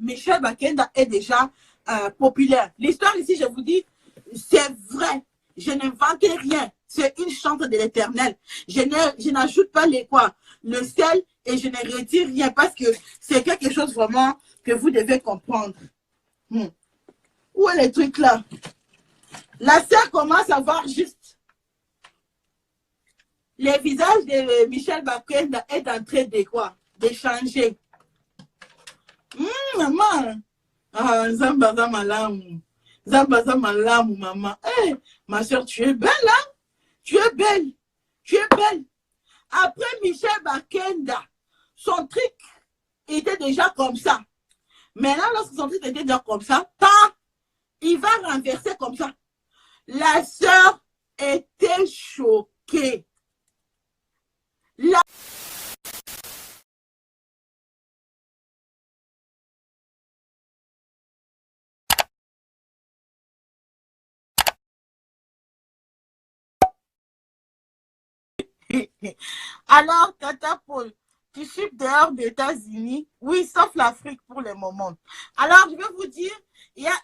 Michel Bakenda est déjà populaire. L'histoire ici, je vous dis, c'est vrai. Je n'invente rien. C'est une chante de l'Éternel. Je n'ajoute pas le sel et je ne retire rien parce que c'est quelque chose vraiment que vous devez comprendre. Où est le truc là? La sœur commence à voir juste. Le visage de Michel Bakenda est en train de quoi? De changer. Maman. Ah, Zambaza Malamu. Zambaza Malamu, maman. Hey, ma soeur, tu es belle, hein? Tu es belle. Tu es belle. Après Michel Bakenda, son truc était déjà comme ça. Maintenant, lorsque son truc était déjà comme ça, il va renverser comme ça. La sœur était choquée. Alors, Tata Paul, tu suis dehors des États-Unis? Oui, sauf l'Afrique pour le moment. Alors, je vais vous dire,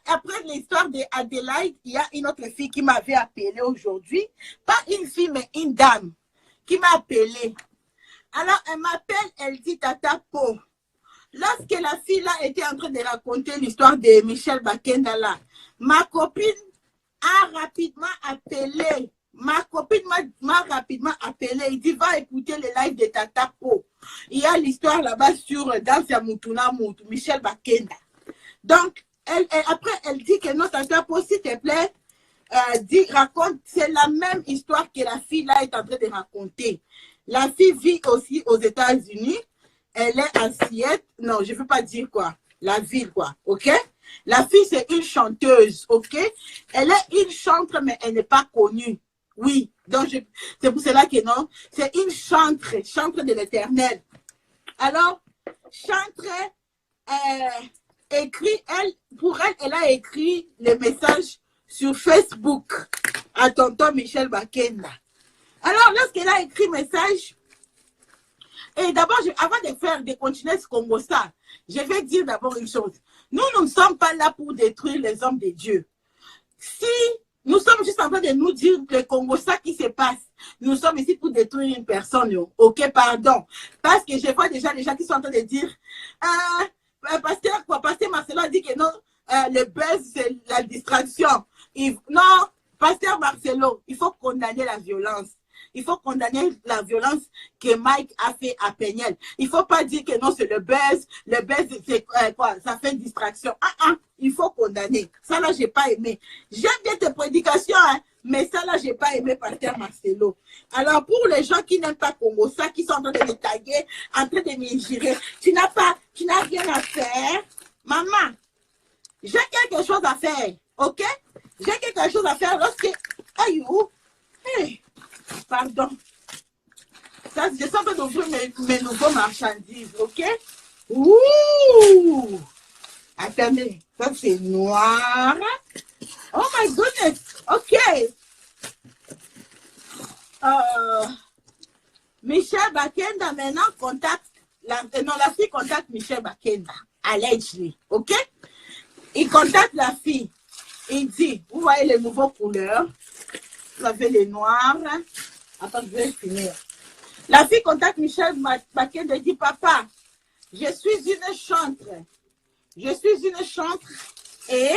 après l'histoire d'Adélaïde, il y a une autre fille qui m'avait appelé aujourd'hui. Pas une fille, mais une dame qui m'a appelé. Alors, elle m'appelle, elle dit, Tata Paul, lorsque la fille là était en train de raconter l'histoire de Michel Bakenda là, ma copine a rapidement appelé. Ma copine m'a rapidement appelé. Il dit, va écouter le live de Tata Po. Il y a l'histoire là-bas sur Dans Mutuna Moutou, Michel Bakenda. Donc, après, elle dit que non, Tata Po, s'il te plaît, raconte, c'est la même histoire que la fille là est en train de raconter. La fille vit aussi aux États-Unis. Elle est assiette. Non, je ne veux pas dire quoi. La ville, quoi. OK? La fille, c'est une chanteuse. OK? Elle est une chanteuse, mais elle n'est pas connue. Oui, donc c'est pour cela que non, c'est une chantre de l'Éternel. Alors, chantre écrit, pour elle, elle a écrit le message sur Facebook à tonton Michel Bakenda. Alors, lorsqu'elle a écrit le message, et d'abord, avant de continuer ce Congo ça, je vais dire d'abord une chose. Nous ne sommes pas là pour détruire les hommes de Dieu. Si nous sommes juste en train de nous dire le Congo, ça qui se passe. Nous sommes ici pour détruire une personne. Ok, pardon. Parce que je vois déjà les gens qui sont en train de dire, Pasteur Marcelo a dit que non, le buzz, c'est la distraction. Non, Pasteur Marcelo, il faut condamner la violence. Il faut condamner la violence que Mike a fait à Peniel. Il ne faut pas dire que non, c'est le buzz. Le buzz, c'est quoi? Ça fait une distraction. Il faut condamner. Ça, là, je n'ai pas aimé. J'aime bien tes prédications, hein, mais ça, là, je n'ai pas aimé Pasteur Marcelo. Alors, pour les gens qui n'aiment pas Congo, ça, qui sont en train de me taguer, en train de m'injurer, tu n'as rien à faire. Maman, j'ai quelque chose à faire, ok? J'ai quelque chose à faire lorsque... Aïe, hey. Pardon. Ça, je suis en train d'ouvrir mes nouveaux marchandises, ok? Ouh! Attendez, ça c'est noir. Oh my goodness! Ok. Michel Bakenda maintenant contacte, la fille contacte Michel Bakenda, allegedly, ok? Il contacte la fille. Il dit, vous voyez les nouveaux couleurs? Vous avez les noirs. Attends, je vais finir. La fille contacte Michel Bakenda et dit, papa, je suis une chantre. Je suis une chantre et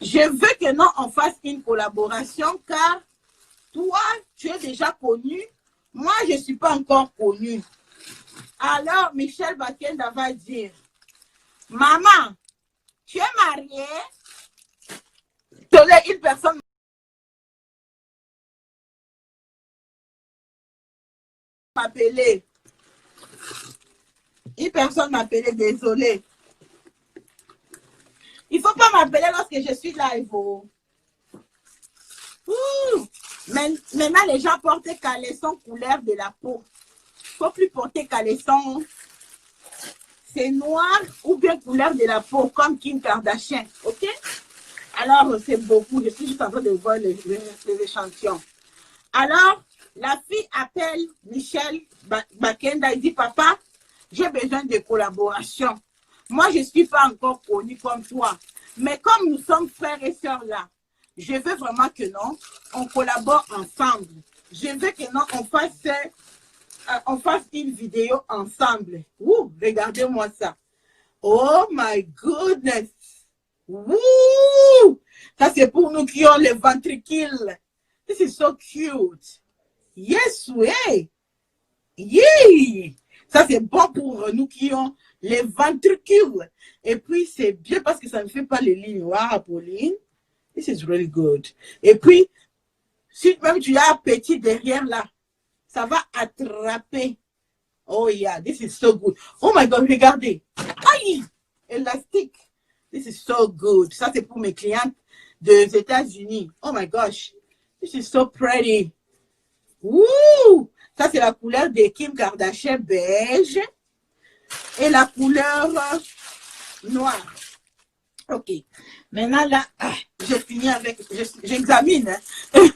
je veux que nous, on fasse une collaboration car toi, tu es déjà connu. Moi, je ne suis pas encore connu. Alors, Michel Bakenda va dire, maman, tu es mariée? Une personne m'appelait. Une personne m'appelait, désolé. Il ne faut pas m'appeler lorsque je suis live. Maintenant, les gens portent des caleçons couleur de la peau. Il ne faut plus porter caleçon. C'est noir ou bien couleur de la peau, comme Kim Kardashian. OK? Alors, c'est beaucoup. Je suis juste en train de voir les échantillons. Alors, la fille appelle Michel Bakenda. Il dit, papa, j'ai besoin de collaboration. Moi, je ne suis pas encore connue comme toi. Mais comme nous sommes frères et sœurs là, je veux vraiment que non, on collabore ensemble. Je veux que non, on fasse une vidéo ensemble. Ouh, regardez-moi ça. Oh my goodness. Ouh. Ça, c'est pour nous qui ont les ventricules. This is so cute. Yes, way. Yeah. Ça, c'est bon pour nous qui ont les ventricules. Et puis, c'est bien parce que ça ne fait pas les lignes noires, Pauline. This is really good. Et puis, si même tu as un petit derrière là, ça va attraper. Oh yeah, this is so good. Oh my God, regardez. Aïe, élastique. This is so good. Ça, c'est pour mes clientes des États-Unis. Oh my gosh. This is so pretty. Woo! Ça, c'est la couleur de Kim Kardashian beige et la couleur noire. OK. Maintenant, là, j'ai fini avec... J'examine. Hein.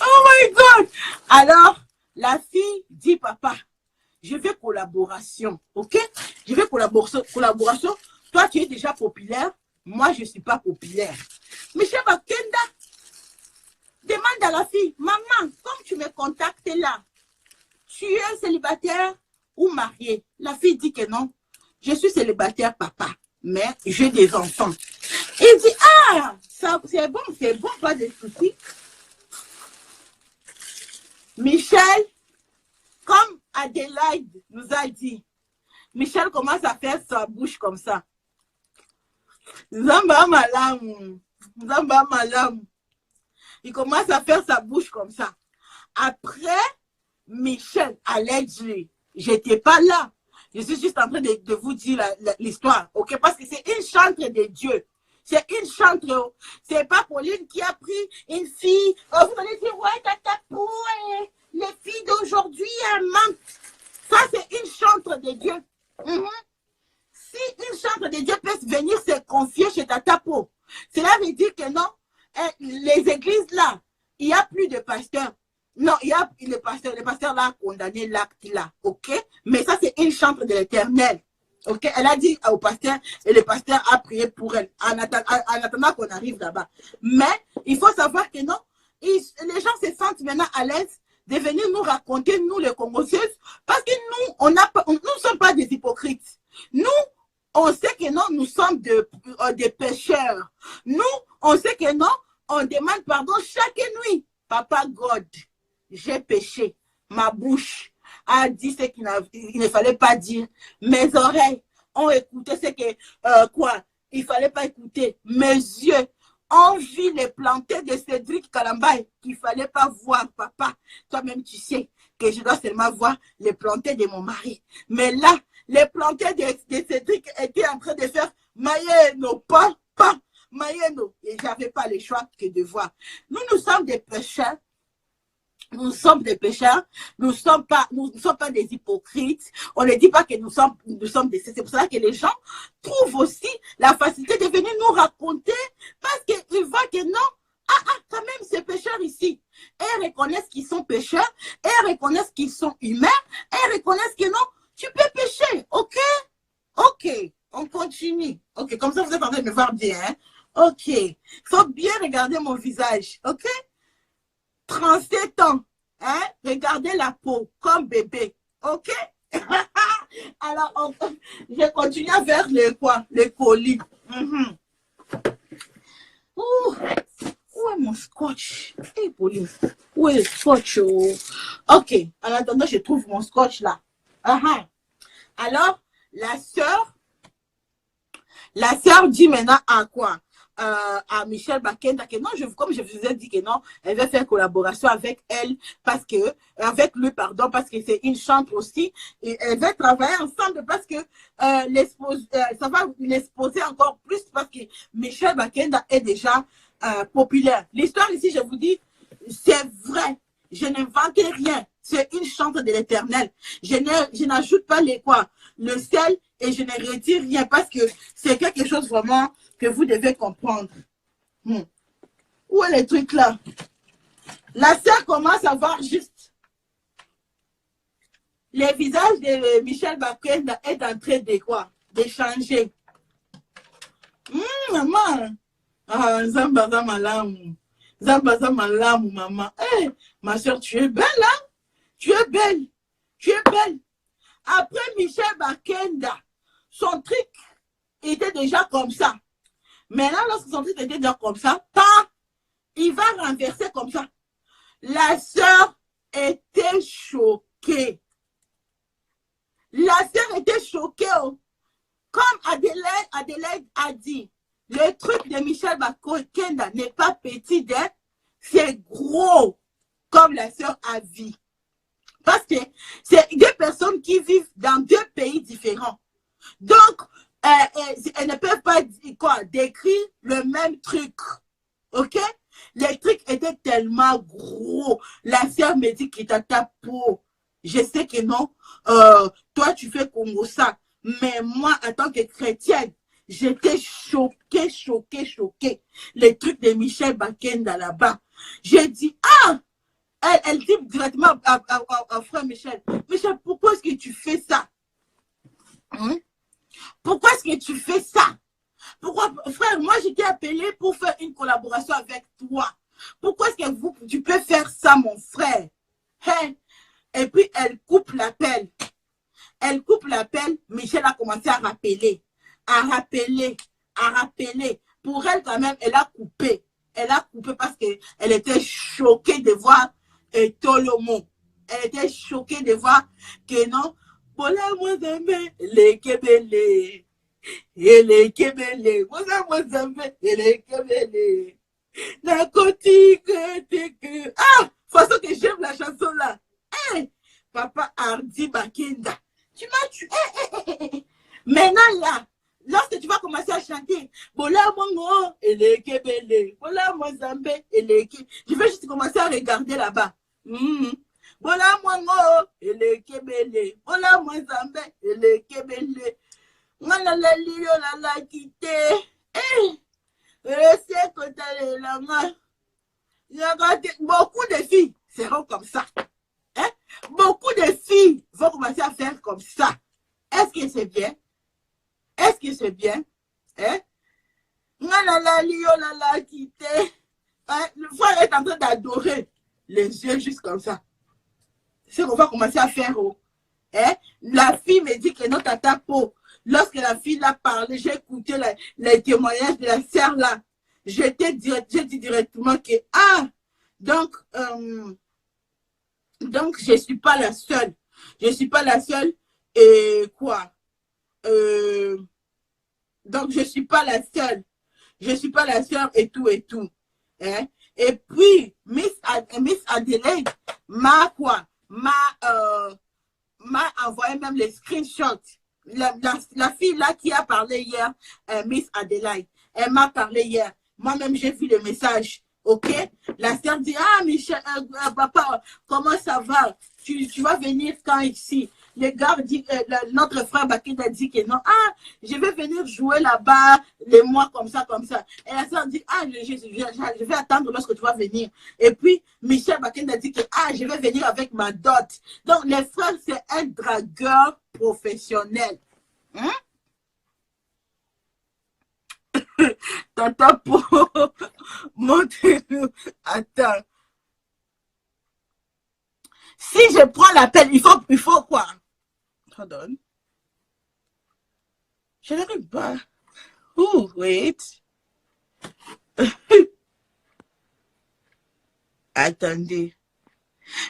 Oh my God! Alors, la fille dit, papa, je veux collaboration, ok? Je veux collaboration. Toi, tu es déjà populaire. Moi, je ne suis pas populaire. Michel Bakenda demande à la fille, maman, comme tu me contactes là, tu es célibataire ou marié? La fille dit que non. Je suis célibataire, papa, mais j'ai des enfants. Il dit, ah, c'est bon, pas de soucis. Michel, comme Adélaïde nous a dit, Michel commence à faire sa bouche comme ça. Zamba malam, Zamba malam. Il commence à faire sa bouche comme ça. Après, Michel, allegedly, j'étais pas là. Je suis juste en train de vous dire l'histoire, ok? Parce que c'est une chantre de Dieu. C'est une chantre. C'est pas Pauline qui a pris une fille. Oh, vous allez dire, ouais, tata pour les filles d'aujourd'hui, elles mentent. Ça, c'est une chantre de Dieu. Si une chantre de Dieu peut venir se confier chez Tata Po, cela veut dire que non, les églises là, il n'y a plus de pasteurs. Non, il y a le pasteur là a condamné l'acte là, ok? Mais ça, c'est une chantre de l'Éternel. Ok, elle a dit au pasteur et le pasteur a prié pour elle en attendant qu'on arrive là-bas. Mais il faut savoir que non, les gens se sentent maintenant à l'aise de venir nous raconter, nous les Congolaises, parce que nous, nous ne sommes pas des hypocrites. Nous, on sait que non, nous sommes des pécheurs. Nous, on sait que non, on demande pardon chaque nuit. Papa God, j'ai péché. Ma bouche a dit ce qu'il ne fallait pas dire. Mes oreilles ont écouté ce que, il ne fallait pas écouter. Mes yeux ont vu les plantées de Cédric Kalambay qu'il ne fallait pas voir, papa. Toi-même, tu sais que je dois seulement voir les plantées de mon mari. Mais là, les plantées de Cédric étaient en train de faire Mayeno, pas, Mayeno. Et je n'avais pas le choix que de voir. Nous sommes des pécheurs. Nous sommes des pécheurs, nous ne sommes pas des hypocrites. On ne dit pas que nous sommes des... C'est pour ça que les gens trouvent aussi la facilité de venir nous raconter parce qu'ils voient que non, quand même ces pécheurs ici. Et reconnaissent qu'ils sont pécheurs, et reconnaissent qu'ils sont humains, et reconnaissent que non, tu peux pécher, ok? Ok, on continue. Ok, comme ça vous êtes en train de me voir bien, hein? Ok, il faut bien regarder mon visage, ok? 37 ans, hein? Regardez la peau, comme bébé, ok? Alors, je continue vers le colis. Où est mon scotch? Hey, Pauline, où est le scotch? Oh? Ok, en attendant, je trouve mon scotch là. Alors, la sœur dit maintenant à quoi? À Michel Bakenda que non, comme je vous ai dit que non, elle veut faire collaboration avec elle avec lui, pardon, parce que c'est une chantre aussi, et elle veut travailler ensemble parce que ça va l'exposer encore plus parce que Michel Bakenda est déjà populaire. L'histoire ici, je vous dis, c'est vrai, je n'invente rien, c'est une chantre de l'Éternel. Je n'ajoute pas le sel et je ne retire rien parce que c'est quelque chose vraiment que vous devez comprendre. Où est le truc là? La sœur commence à voir juste. le visage de Michel Bakenda est en train de quoi? De changer. Maman. Ah, Zambaza Malamu. Zambaza Malamu, maman. Hey, ma soeur, tu es belle, hein? Tu es belle. Tu es belle. Après Michel Bakenda, son truc était déjà comme ça. Maintenant, lorsque son truc était déjà comme ça, il va renverser comme ça. La sœur était choquée. La sœur était choquée. Oh. Comme Adelaide a dit, le truc de Michel Bakenda n'est pas petit, hein? C'est gros, comme la sœur a dit. Parce que c'est deux personnes qui vivent dans deux pays différents. Donc, elles ne peuvent pas décrire le même truc. OK? Les trucs étaient tellement gros. La sœur me dit qu'il t'a ta peau. Je sais que non. Toi, tu fais comme ça. Mais moi, en tant que chrétienne, j'étais choquée, choquée, choquée. Les trucs de Michel Bakenda là-bas. J'ai dit, elle dit directement à frère Michel, Michel, pourquoi est-ce que tu fais ça? Pourquoi est-ce que tu fais ça? Pourquoi, frère, moi j'étais appelé pour faire une collaboration avec toi. Pourquoi est-ce que tu peux faire ça, mon frère? Hein? Et puis elle coupe l'appel. Elle coupe l'appel, Michel a commencé à rappeler. Pour elle, quand même, elle a coupé. Elle a coupé parce qu'elle était choquée de voir Tolomo. Elle était choquée de voir que non, Bola Mozambe, les Kebele. Et les Kebele. Mozambe, et les Kebele. La cotique. Façon que j'aime la chanson là. Hey, Papa Hardy Bakenda. Tu m'as tué. Maintenant là, lorsque tu vas commencer à chanter, Bola Mongo, et les Kebele. Bola Mozambe, et les Kebele. Je vais juste commencer à regarder là-bas. Bola Mongo, et les Kebele. Bola Mozambe, et les Kebele. Ngala lilo la quitté. Beaucoup de filles seront comme ça. Hein? Beaucoup de filles vont commencer à faire comme ça. Est-ce que c'est bien? Est-ce que c'est bien? Hein? Le frère est en train d'adorer les yeux juste comme ça. C'est qu'on va commencer à faire. Hein? La fille me dit que non, tata peau. Lorsque la fille l'a parlé, j'ai écouté les témoignages de la sœur là. J'ai dit directement que, donc, je ne suis pas la seule. Je ne suis pas la seule. Et quoi? Donc, je ne suis pas la seule. Je ne suis pas la seule et tout et tout. Hein? Et puis, Miss Adelaide m'a envoyé même les screenshots. La fille là qui a parlé hier, Miss Adelaide, elle m'a parlé hier. Moi-même, j'ai vu le message. OK? La sœur dit, Michel, papa, comment ça va? Tu vas venir quand ici? Le gars dit, notre frère Bakenda dit que non. Je vais venir jouer là-bas, les mois comme ça, comme ça. Et la sœur dit, je vais attendre lorsque tu vas venir. Et puis, Michel Bakenda dit que, je vais venir avec ma dot. Donc, les frères, c'est un dragueur professionnel. Hein? Tata pour montrez-nous. Attends. Si je prends l'appel, il faut quoi? Hold on. Je n'arrive pas. Wait. Attendez.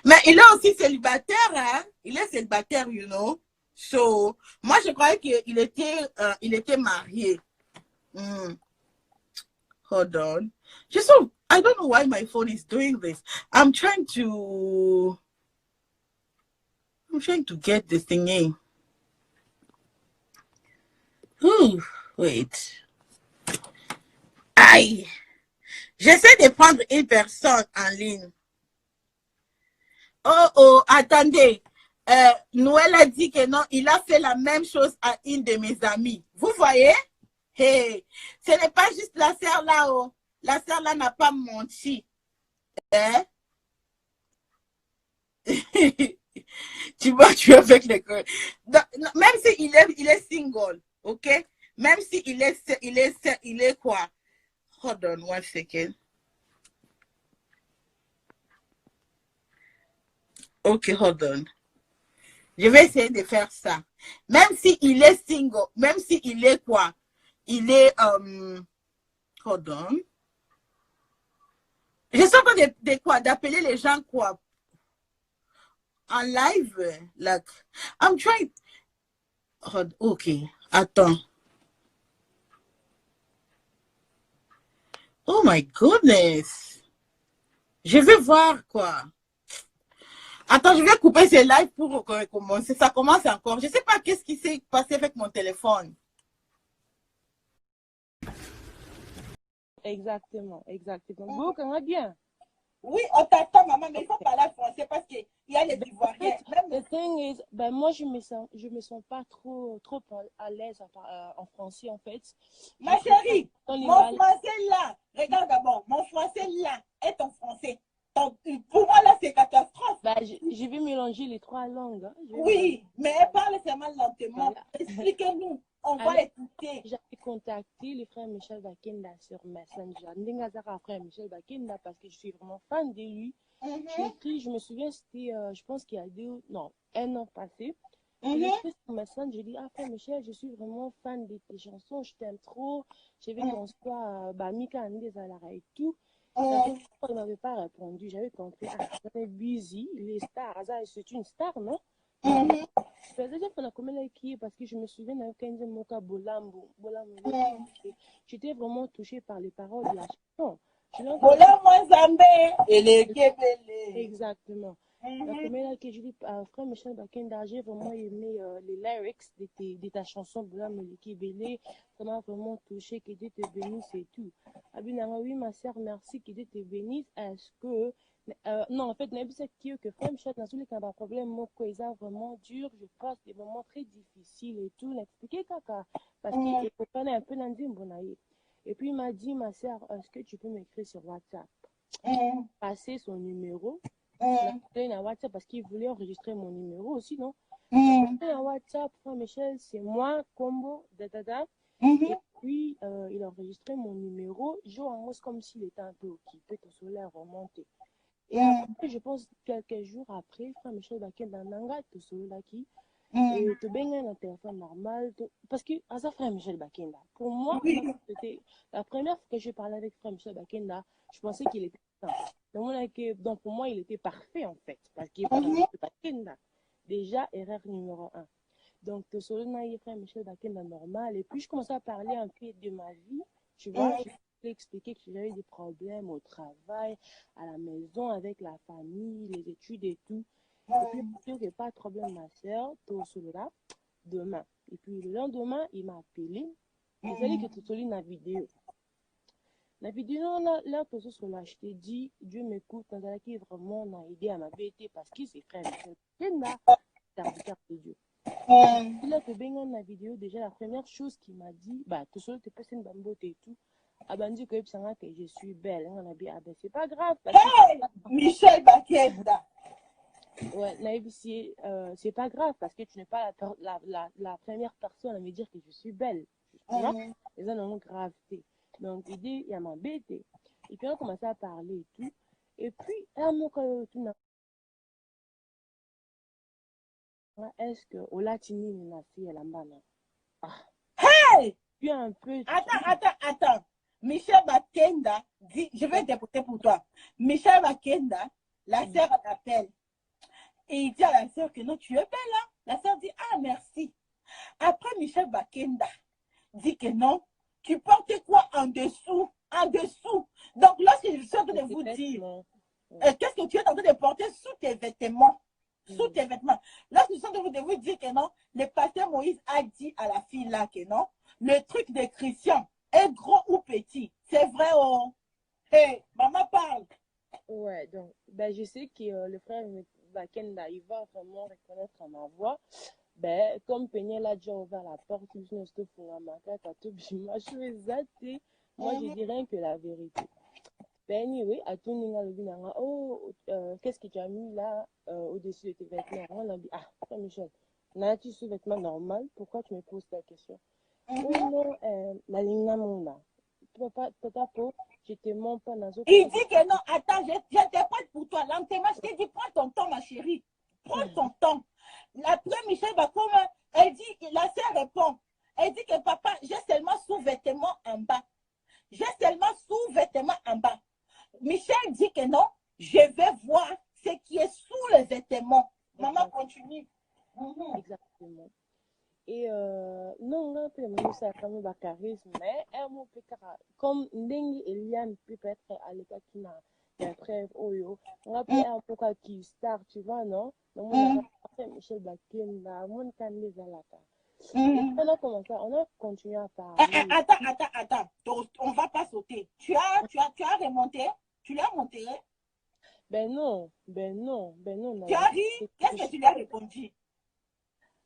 Mais il est aussi célibataire, hein? Il est célibataire, you know. So, moi, je croyais qu'il était marié. Hold on. I don't know why my phone is doing this. I'm trying to get the thing in. Wait. Aïe. J'essaie de prendre une personne en ligne. Attendez. Noël a dit que non, il a fait la même chose à une de mes amies. Vous voyez? Hey, ce n'est pas juste la sœur là. La sœur là n'a pas menti. Hein? Tu vois, tu es avec les gars. Même s'il est single, ok? Même s'il il est quoi? Hold on one second. Ok, hold on. Je vais essayer de faire ça. Même s'il est single, même s'il est quoi? Il est, hold on. Je suis en train de quoi? D'appeler les gens quoi? En live? Like, I'm trying. Ok, attends. Oh my goodness. Je vais voir quoi. Attends, je vais couper ces lives pour recommencer. Ça commence encore. Je ne sais pas qu'est-ce qui s'est passé avec mon téléphone. Exactement, exactement. Go, comment bien? Oui, on t'attend, maman, mais il faut parler français parce qu'il y a les Ivoiriens. The thing is, ben moi je me sens pas trop à l'aise en français en fait. Ma chérie, mon français là, regarde d'abord, mon français là est ton français. Donc, pour moi là, c'est catastrophe. Ben, je vais mélanger les trois langues. Hein. Oui, mais parle seulement lentement. Voilà. Expliquez-nous, on va écouter. J'avais contacté le frère Michel Bakenda sur Messenger. Ndengazara frère Michel Bakenda parce que je suis vraiment fan de lui. J'ai écrit, je me souviens, c'était, je pense qu'il y a un an passé. J'ai écrit sur Messenger, j'ai dit, ah frère Michel, je suis vraiment fan de tes chansons, je t'aime trop. Je veux qu'on soit, Mika Andezalara et tout. La première fois, il ne m'avait pas répondu. J'avais compris, ah, j'étais busy, les stars, c'est une star, non? Déjà pendant combien qui parce que je me souviens d'un Kenzo Moka Bolambo. J'étais vraiment touchée par les paroles de la chanson. Exactement. La comédie que je dis, frère Michel Bakenda, j'ai vraiment aimé les lyrics de ta chanson Bolambo qui Bélé. Ça m'a vraiment touché. Que Dieu te bénisse et tout. Abinanga, oui, ma soeur, merci. Que Dieu te bénisse. Est-ce que non, en fait, c'est que frère Michel, dans tous les cas, problème, moi, ils ont vraiment dur. Je passe des moments très difficiles et tout. L'expliquer, caca. Parce qu'il faut parler un peu d'Andim. Et puis, il m'a dit, ma soeur, est-ce que tu peux m'écrire sur WhatsApp? Passer son numéro. Il a WhatsApp parce qu'il voulait enregistrer mon numéro aussi, non? Il a WhatsApp, frère Michel, c'est moi, Combo, dada. Et puis, il a enregistré mon numéro. Je vois comme s'il était un peu occupé, ton solaire remonté. Et après, je pense quelques jours après, frère Michel Bakenda Nanga, tout seul là qui, et tu benga un téléphone normal, parce que, à ça, frère Michel Bakenda, pour moi, c'était la première fois que je parlais avec frère Michel Bakenda, je pensais qu'il était simple. Donc, pour moi, il était parfait en fait, parce qu'il est frère Michel Bakenda. Déjà, erreur numéro 1. Donc, tout seul là, frère Michel Bakenda normal, et puis je commençais à parler un peu de ma vie, tu vois. Je expliquer que j'avais des problèmes au travail, à la maison, avec la famille, les études et tout. Et puis, il n'y a pas de problème, ma soeur, tout cela, demain. Et puis, le lendemain, il m'a appelé. Il fallait que tu sois la vidéo. La vidéo, là, tout cela, je t'ai dit, Dieu m'écoute, qui vraiment m'a aidé à m'abaisser parce qu'il s'est frère. C'est là, serviteur de Dieu. Il a fait bien la vidéo, déjà, la première chose qu'il m'a dit, bah, tout seul, tu peux faire une bambote et tout. Abandi que je suis belle. On a bien, c'est pas grave. Parce que Michel Bakenda. Ouais, c'est pas grave parce que tu n'es pas la première personne à me dire que je suis belle. Les gens ont gravité. Donc, il dit, il y a ma bête. Et puis, on a commencé à parler et tout. Et puis, est-ce que au latini, il a fait la mbana? Hey! Puis un peu. Attends. Michel Bakenda dit, je vais dépoter pour toi. Michel Bakenda, la sœur t'appelle. Et il dit à la sœur que non, tu es belle, hein? La sœur dit, ah, merci. Après, Michel Bakenda dit que non, tu portes quoi en dessous? En dessous. Donc, lorsque je suis en train de vous dire, qu'est-ce que tu es en train de porter sous tes vêtements? Sous tes vêtements. Lorsque je suis en train de vous dire que non, le pasteur Moïse a dit à la fille là que non, le truc des chrétiens est gros ou petit. C'est vrai, oh. Hey, maman parle. Ouais, donc, ben, je sais que le frère Bakenda, il va vraiment reconnaître ma voix. Ben, comme Peñel a déjà ouvert la porte, je suis moi, je dirais que la vérité. Ben oui, à tout ninga le binanga. Oh, qu'est-ce que tu as mis là au-dessus de tes vêtements? On a dit, ah, frère Michel, n'as-tu sous vêtements normal? Pourquoi tu me poses la question? Oh Mhm. non, la lingna mona. Papa, je te mens pas dans Il dit que non, attends, j'interprète pour toi. Lentement, je t'ai dit, prends ton temps, ma chérie. Prends ton temps. Après, Michel Bakoum, elle dit, la sœur répond. Elle dit que papa, j'ai seulement sous-vêtements en bas. J'ai seulement sous-vêtements en bas. Michel dit que non, je vais voir ce qui est sous les vêtements. Maman, continue. Mhm. Exactement. Et non, on peut même ça comme un charisme, mais elle m'a fait comme Ndengi Eliane peut être à l'état qui n'a un frère Oyo. On a pu un peu qui star, tu vois, non? Donc, on a fait Michel Bakenda, mon canne Zalata. Et puis, Mhm. on a continué à parler. Attends. On va pas sauter. Tu as remonté? Tu l'as monté? Ben non, Tu as ri? Qu'est-ce que tu lui as répondu?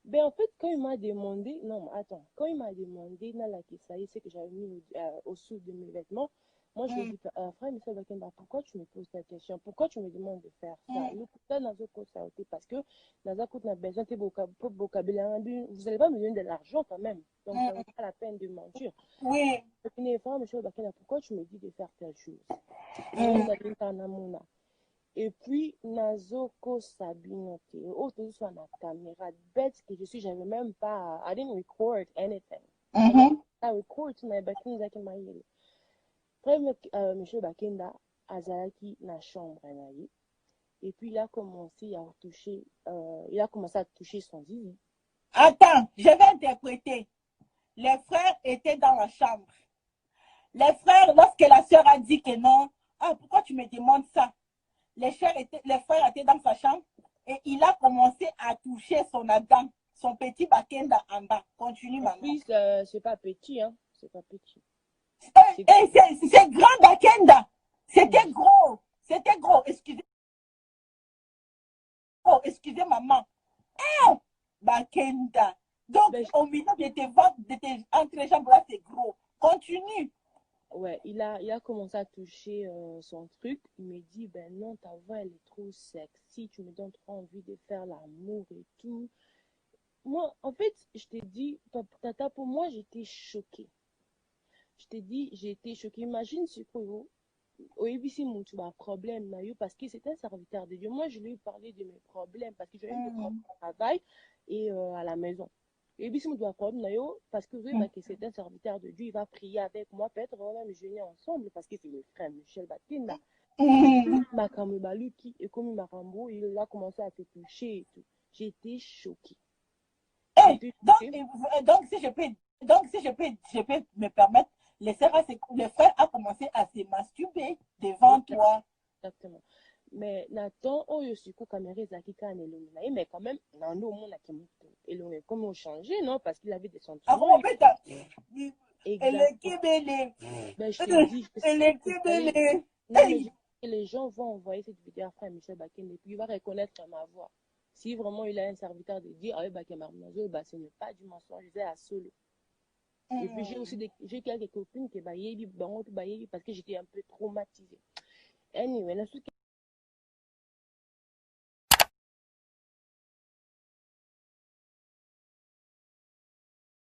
ben, en fait, quand il m'a demandé, non, attends, quand il m'a demandé, dans la Kisaï, c'est que j'avais mis au-dessous de mes vêtements, moi, je lui ai Mm, dit, frère Michel Bakemba, pourquoi tu me poses cette question? Pourquoi tu me demandes de faire ça? mm, Le ça n'a pas été parce que dans un coup, on a besoin de vocabulaire, vous n'allez pas me donner de l'argent quand même. Donc, ça ne vaut mm. pas la peine de mentir. Oui. Et frère Michel Bakemba, pourquoi tu me dis de faire telle chose? Et on Mm. a dit, et puis, Nazoko Sabinote, autre soit la caméra bête que je suis, j'avais même pas, I didn't record anything. Mhm. I record to my bakinda qui m'a yele. Après, monsieur Bakinda, Azalaki na chambre, et puis il a commencé à toucher, il a commencé à toucher son zizi. Attends, je vais interpréter. Les frères étaient dans la chambre. Les frères, lorsque la sœur a dit que non, ah, pourquoi tu me demandes ça? Les frères étaient dans sa chambre et il a commencé à toucher son Adam, son petit bakenda en bas. Continue, En maman. plus, c'est pas petit, hein, c'est pas petit. C'est C'est grand bakenda. C'était gros. C'était gros. Excusez maman. Eh, bakenda. Donc, ben, au milieu de tes ventres, de tes entrejambes là, c'est gros. Continue. ouais, il a commencé à toucher son truc. Il me dit, ben non, ta voix, elle est trop sexy. Tu me donnes trop envie de faire l'amour et tout. Moi, en fait, je t'ai dit, tata, pour moi, j'étais choquée. Je t'ai dit, j'ai été choquée. Imagine ce que au ABC, mon tu as un problème, parce que c'est un serviteur de Dieu. Moi, je lui ai parlé de mes problèmes parce que j'ai eu des problèmes Mm, au travail et à la maison. Et puis, si on doit un problème, parce que vous savez mm, que c'est un serviteur de Dieu, il va prier avec moi, peut-être on va me jeûner ensemble parce que c'est le frère Michel Batinda. Et puis, mm. Makamubaluki, et comme Makambo, il a commencé à se toucher et tout. J'étais choquée. Eh, J'étais donc, choquée. je peux me permettre, le frère a commencé à se masturber devant toi. Exactement. Mais Nathan, oh, je suis caméra Zaki quand elle mais quand même, Nando, mon a qui est comme on changé, non? Parce qu'il avait des sentiments. En fait, elle est Exactement. kébélé. Ben, je te dis, je Elle sais est que vous allez. kébélé. Non, mais Hey. les gens vont envoyer cette vidéo à frère Michel Baken et puis il va reconnaître ma voix. Si vraiment il a un serviteur de dire, ah oui, Baken Marmonazo, bah, ce n'est pas du mensonge, c'est à solo. Et puis j'ai aussi j'ai quelques copines qui baillent, parce que j'étais un peu traumatisée. Anyway,